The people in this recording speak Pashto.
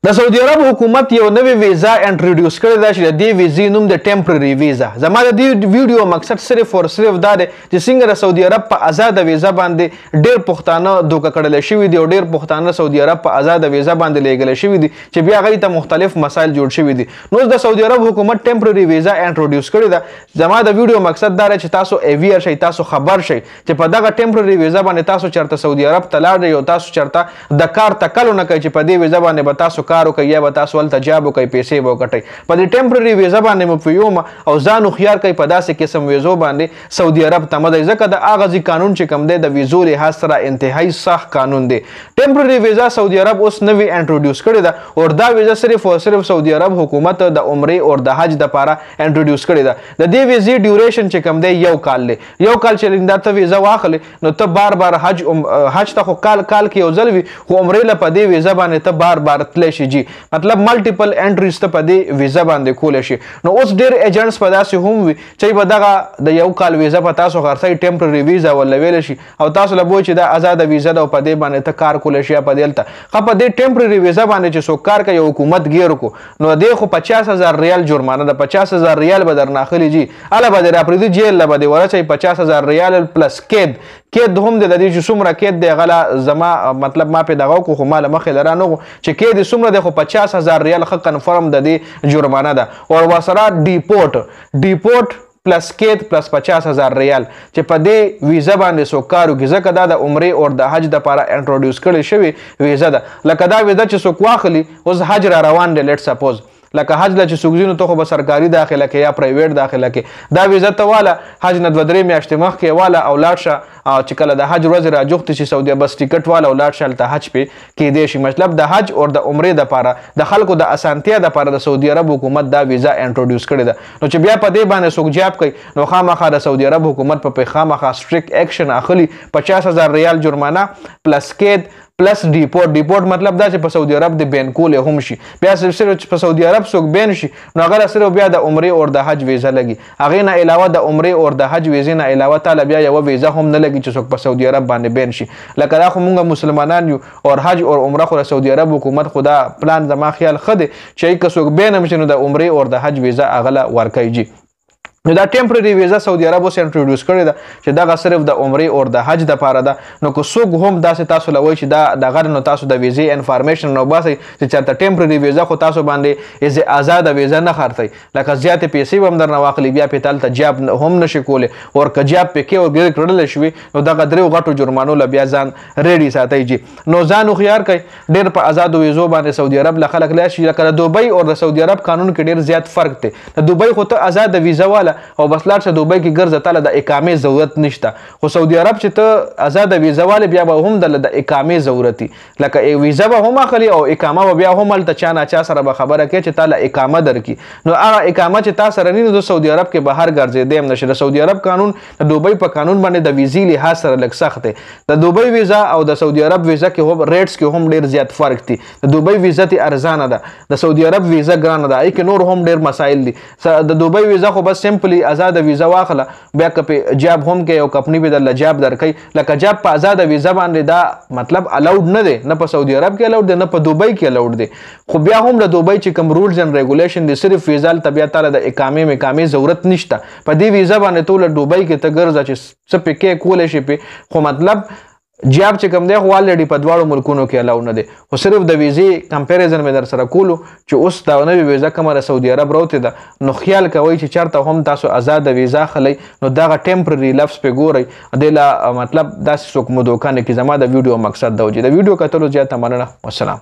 د سعودي عرب حکومت یو نوې ویزا انټروډیوس کړې ده چې د دې ویزې نوم د ټمپرري ویزا. زما د دې ویډیو مقصد صرف او صرف دا دی چې څنګه د سعودي عرب په آزاده ویزا باندې ډېر پښتانه دوکه کړلی شوي دي او ډېر پښتانه سعودي عرب په آزاده ویزا باندې لیږلی شوي دي چې بیا هغوی ته مختلف مسایل جوړ شوي دي. نو د سعودي عرب حکومت ټمپرري ویزا انټروډیوس کړې ده. زما د ویډیو مقصد دا دی چې تاسو اویر شئ، تاسو خبر شئ چې په دغه ټمپرري ویزا باندې تاسو چېرته سعودي عرب ته لاړئ او تاسو چېرته د کار تکل ونه کوئ چې په دې ویزا باندې به تاسو کار وکئ یا به تاسو هلته جاب وکئ، پیسې به وګټئ. په دې ټمپرري ویزا باندې مو پوهیږم او ځان هوښیار کوئ په داسې قسم ویزو باندې سعودي عرب ته مه دی، ځکه د هغه ځي قانون چې کوم دی د ویزو لحاظ سره انتهایي سخت قانون دی. ټمپرري ویزا سعودي عرب اوس نوې انټروډیوس کړې ده او دا ویزا صرف او صرف سعودي عرب حکومت د عمرې او د حج دپاره انټروډیوس کړې ده. د دې ویزې ډیوریشن چې کوم دی 1 کال دی. 1 کال چې دا ته ویزا واخلې نو ته بار بار حج ته خو کال کې یو ځل وي، خو عمرې له په دې ویزا باندې ته بار بار تللی شي جي، مطلب ملټیپل انټریز ته په دې ویزا باندې کولی شي. نو اوس ډېر ایجنټس په داسې هم وي چې به دغه د 1 کال ویزا په تاسو خرڅوي، ټمپرري ویزا ورله ویلی شي او تاسو له بوی چې دا آزاده ویزا ده او په دې باندې ته کار کولی شي. په دې هلته ښه په دې ټمپرري ویزا باندې چې څوک کار کوي حکومت ګیر کړو نو دې خو 50,000 ریال جرمانه ده. 50,000 ریال به درنه اخلي جي، هله به دې راپرېږدي جیل له به دې ورسوي. 50,000 ریال پلس کید هم د دې چې څومره کید دی هغه زما مطلب ما پې دغه وکړو خو ما له مخې له رانغو چې کید یې څومره دی، خو 50,000 ریال ښه کنفرم د دې جرمانه ده. او ورسره ډیپورټ پلس کید پلس 50,000 ریال چې په دې ویزا باندې څوک کار وکړي، ځکه دا د عمرې او د حج دپاره انټروډیوس کړې شوې ویزا ده. لکه دا ویزا چې څوک واخلي اوس حج را روان دی، لیټ سپوز لکه حج له چې څوک ځي نو ته خو به سرکاري داخله کې یا پرایویټ داخله کې دا ویزا ته واله حج نه 2-3 میاشتې مخکې واله او لاړ شه چې کله د حج ورځې راجوختې شي سعودي بس ټیکټ واله او لاړ شه هلته حج پې کیدی شي. مطلب د حج او د عمرې دپاره د خلکو د اسانتیا دپاره د سعودي عرب حکومت دا ویزا انټروډیوس کړې ده. نو چې بیا په دې باندې څوک جاب کوي نو خامخا د سعودي عرب حکومت په خامخا سټریک ایکشن اخلي. 50,000 ریال جرمانه پلس کید پلس ډیپورټ مطلب دا چې په سعودي عرب د بین کول هم شي. بیا صرف په سعودي عرب څوک بین شي نو هغه صرف بیا د عمرې او د حج ویزا لګي. هغې نه علاوه د عمرې او د حج ویزې نه علاوه تاله بیا یوه ویزا هم نه لګي چې څوک په سعودي عرب باندې بین شي. لکه دا خو مونږ مسلمانان یو او حج او عمره خو د سعودي عرب حکومت خو دا پلان زما خیال ښه دی چې که څوک بین هم شي نو د عمرې او د حج ویزا هغه له ورکوي جي. نو دا ټمپرري ویزا سعودي عرب اوس انټروډیوس کړې ده چې دغه صرف د عمرې او د حج دپاره ده. نو که څوک هم داسې تاسو له وایي چې دا دغه نو تاسو د ویزې انفارمیشن راوباسئ چې چېرته ټمپرري ویزا خو تاسو باندې از آزاده ویزا نه خرڅئ، لکه زیاتې پیسې به هم درنه واخلي بیا پې ته هلته جاب هم نشي کولی او که جاب پې کې او ګیر کړلی شوي نو دغه 3 غټو جرمانو له بیا ځان ریډي ساتئ جي. نو ځان هوښیار کوئ، ډېر په آزادو ویزو باندې سعودي عرب له خلک لی شي. لکه د دوبۍ او د سعودي عرب قانون کې ډېر زیات فرق دی. د دوبۍ خو ته آزاده ویزا واله او بس لاړ دوبۍ کې ګرځه تاله د اقامې ضرورت نشته، خو سعودي عرب چې ته آزاده ویزا والې بیا به هم د اقامې ضرورت وي. لکه ویزا به هم اخلي او اقامه به بیا هم هلته چا نه چا سره به خبره کوي چې تا له اقامه درکړي. نو هغه اقامه چې تا سره نه د سعودي عرب کې بهر ګرځېدی هم نشي. د سعودي عرب قانون د دوبۍ په قانون باندې د ویزې لحاظ سره لږ سخت دی. د دوبۍ ویزا او د سعودي عرب ویزا کې هم ریټس کې هم ډېر زیات فرق دی. د دوبۍ ویزا تی ارزانه ده، د سعودي عرب ویزا ګرانه ده. هغې کې نور هم ډېر مسایل دي. د دوبۍ ویزا خو بس سمپلی آزاده ویزا واخله بیا که پې جاب هم کوي او کمپنۍ به درله جاب درکوي. لکه جاب په آزاده ویزا باندې دا مطلب الاؤډ نه دی، نه په سعودي عرب کې الاؤډ دی نه په دوبۍ کې الاؤډ دی. خو بیا هم د دوبۍ چې کوم رولز اینډ ریګولیشن دی صرف ویزا هلته بیا تاله د اقامې ضرورت نشته. په دې ویزا باندې ته له دوبۍ کې ته ګرځه چې څه پې کې کولی شي پې، خو مطلب جاب چې کوم دی خو الریډي په 2 ملکونو کې الاو نه دی. خو صرف د ویزې کمپیریزن مې در سره کولو چې اوس دا نوې ویزا کومه د سعودي عرب راوتې ده نو خیال کوئ چې چېرته هم تاسو آزاده ویزا اخلئ نو دغه ټمپرري لفظ پې ګورئ. دې له مطلب داسې څوک مو دوکه نه کړي. زما د ویډیو مقصد دا و چې د ویډیو کتلو زیاته مننه. والسلام.